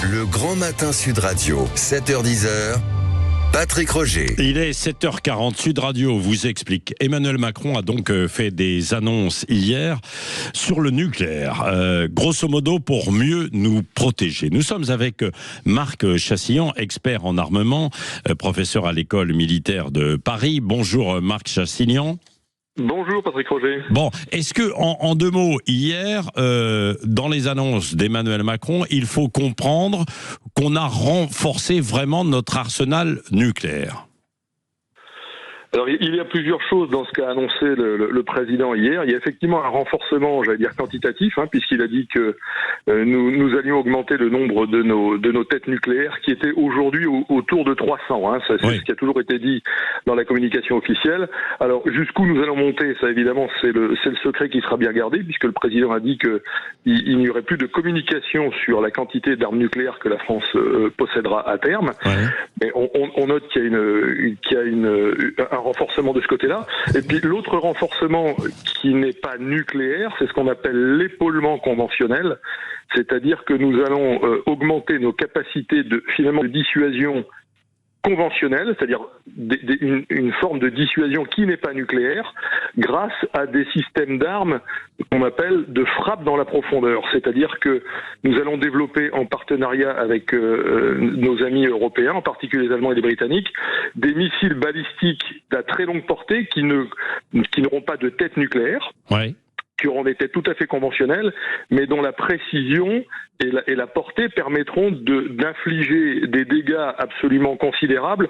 Le Grand Matin Sud Radio, 7h-10h, Patrick Roger. Il est 7h40, Sud Radio vous explique. Emmanuel Macron a donc fait des annonces hier sur le nucléaire, grosso modo pour mieux nous protéger. Nous sommes avec Marc Chassillon, expert en armement, professeur à l'école militaire de Paris. Bonjour Marc Chassillon. Bonjour Patrick Roger. Bon, est-ce que en deux mots, hier, dans les annonces d'Emmanuel Macron, il faut comprendre qu'on a renforcé vraiment notre arsenal nucléaire ? Alors, il y a plusieurs choses dans ce qu'a annoncé le président hier. Il y a effectivement un renforcement, j'allais dire quantitatif, puisqu'il a dit que nous allions augmenter le nombre de nos têtes nucléaires qui étaient aujourd'hui autour de 300. C'est ce qui a toujours été dit dans la communication officielle. Alors, jusqu'où nous allons monter, ça évidemment, c'est le secret qui sera bien gardé, puisque le président a dit qu'il n'y aurait plus de communication sur la quantité d'armes nucléaires que la France possédera à terme. Ouais. Mais on note qu'il y a un renforcement de ce côté-là. Et puis l'autre renforcement qui n'est pas nucléaire, c'est ce qu'on appelle l'épaulement conventionnel, c'est-à-dire que nous allons augmenter nos capacités de dissuasion conventionnelle, c'est-à-dire une forme de dissuasion qui n'est pas nucléaire, grâce à des systèmes d'armes qu'on appelle de frappe dans la profondeur. C'est-à-dire que nous allons développer en partenariat avec nos amis européens, en particulier les Allemands et les Britanniques, des missiles balistiques à très longue portée qui n'auront pas de tête nucléaire. Ouais. Qui auront des têtes tout à fait conventionnelles, mais dont la précision et la portée permettront d'infliger des dégâts absolument considérables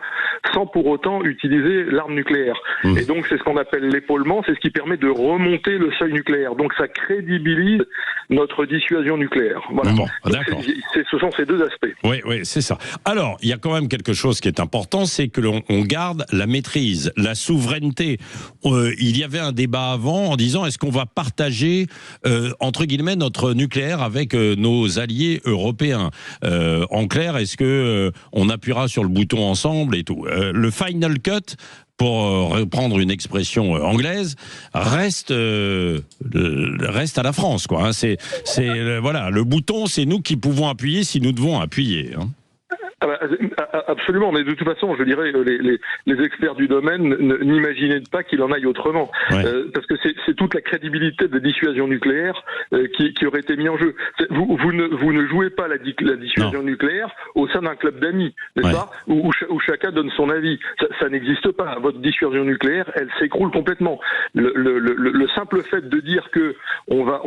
sans pour autant utiliser l'arme nucléaire. Et donc c'est ce qu'on appelle l'épaulement, c'est ce qui permet de remonter le seuil nucléaire. Donc ça crédibilise notre dissuasion nucléaire. Voilà. Bon, d'accord. Ce sont ces deux aspects. Oui, c'est ça. Alors, il y a quand même quelque chose qui est important, c'est que l'on garde la maîtrise, la souveraineté. Il y avait un débat avant en disant est-ce qu'on va partager entre guillemets notre nucléaire avec nos alliés européens. En clair, est-ce que on appuiera sur le bouton ensemble et tout. Le final cut, pour reprendre une expression anglaise, reste à la France, quoi. Voilà, le bouton, c'est nous qui pouvons appuyer si nous devons appuyer. Absolument, mais de toute façon, je dirais, les experts du domaine n'imaginaient pas qu'il en aille autrement, parce que c'est toute la crédibilité de dissuasion nucléaire qui aurait été mise en jeu. Vous ne jouez pas la dissuasion nucléaire au sein d'un club d'amis, n'est-ce pas, où chacun donne son avis. Ça n'existe pas. Votre dissuasion nucléaire, elle s'écroule complètement. Le simple fait de dire que on va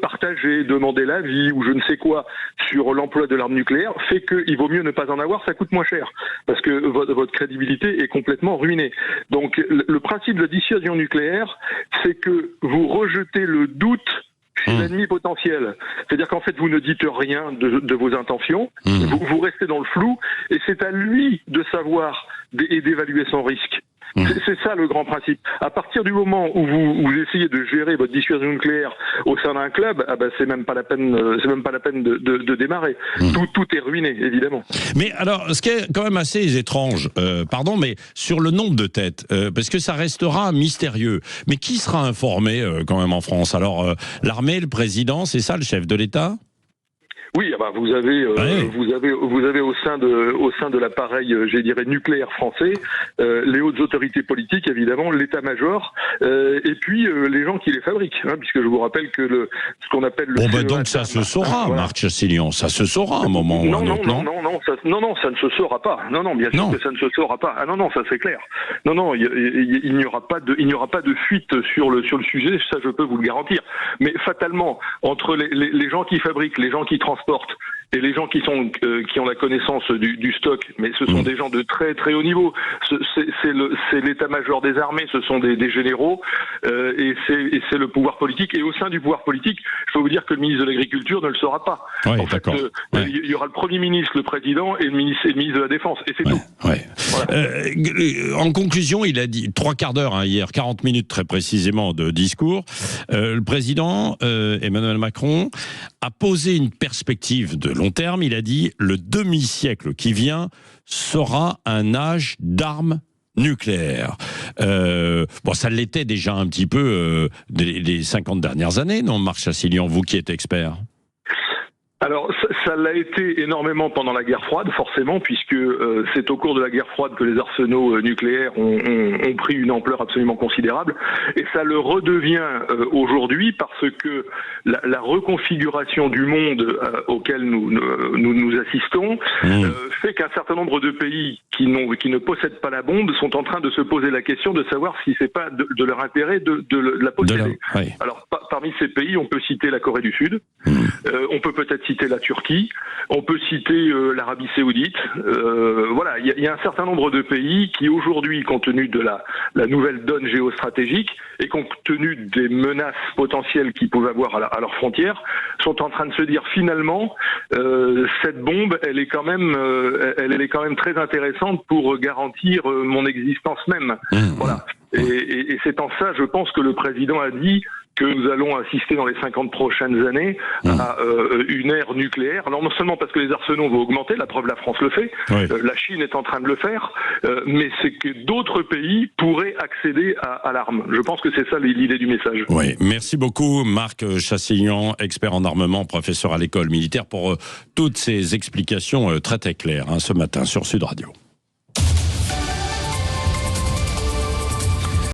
partager, demander l'avis ou je ne sais quoi sur l'emploi de l'arme nucléaire fait qu'il vaut mieux ne pas en avoir, ça coûte moins cher, parce que votre crédibilité est complètement ruinée. Donc le principe de la dissuasion nucléaire, c'est que vous rejetez le doute chez l'ennemi potentiel. C'est-à-dire qu'en fait, vous ne dites rien de vos intentions, vous restez dans le flou, et c'est à lui de savoir et d'évaluer son risque. C'est ça le grand principe. À partir du moment où vous essayez de gérer votre dissuasion nucléaire au sein d'un club, c'est même pas la peine de démarrer. Tout est ruiné, évidemment. Mais alors, ce qui est quand même assez étrange, mais sur le nombre de têtes, parce que ça restera mystérieux. Mais qui sera informé quand même en France ? Alors, l'armée, le président, c'est ça le chef de l'État ? Oui, vous avez au sein de l'appareil, je dirais nucléaire français, les hautes autorités politiques, évidemment, l'état-major, et puis les gens qui les fabriquent, puisque je vous rappelle que ce qu'on appelle le donc ça se saura, Marc Chassillon, ça se saura à un moment ou à un autre, non, ça ne se saura pas. Non, bien sûr que ça ne se saura pas. Ah non, ça c'est clair. Non, il n'y aura pas de fuite sur le sujet, ça je peux vous le garantir. Mais fatalement, entre les gens qui fabriquent, les gens qui transportent et les gens qui ont la connaissance du stock, mais ce sont des gens de très très haut niveau. C'est l'état-major des armées, ce sont des généraux, et c'est le pouvoir politique. Et au sein du pouvoir politique, je peux vous dire que le ministre de l'Agriculture ne le saura pas. En fait, il y aura le Premier ministre, le président et le ministre de la Défense, et c'est tout. Voilà. En conclusion, il a dit 3/4 d'heure hier, 40 minutes très précisément de discours. Le président Emmanuel Macron a posé une perspective de long terme. Il a dit le demi-siècle qui vient sera un âge d'armes nucléaires. Ça l'était déjà un petit peu les 50 dernières années, non, Marc Chassillon, vous qui êtes expert ? Alors, ça l'a été énormément pendant la guerre froide, forcément, puisque c'est au cours de la guerre froide que les arsenaux nucléaires ont pris une ampleur absolument considérable, et ça le redevient aujourd'hui parce que la reconfiguration du monde auquel nous assistons fait qu'un certain nombre de pays qui ne possèdent pas la bombe sont en train de se poser la question de savoir si c'est pas de leur intérêt de la posséder. Oui. Alors, parmi ces pays, on peut citer la Corée du Sud, on peut peut-être citer la Turquie, on peut citer l'Arabie Saoudite. Voilà, il y a un certain nombre de pays qui aujourd'hui, compte tenu de la nouvelle donne géostratégique et compte tenu des menaces potentielles qu'ils peuvent avoir à leurs frontières, sont en train de se dire finalement cette bombe, elle est quand même très intéressante pour garantir mon existence même. Voilà. Et c'est en ça, je pense, que le président a dit que nous allons assister dans les 50 prochaines années à une ère nucléaire. Alors non seulement parce que les arsenaux vont augmenter, la preuve la France le fait, la Chine est en train de le faire, mais c'est que d'autres pays pourraient accéder à l'arme. Je pense que c'est ça l'idée du message. Oui, merci beaucoup Marc Chassignan, expert en armement, professeur à l'école militaire, pour toutes ces explications très très claires ce matin sur Sud Radio.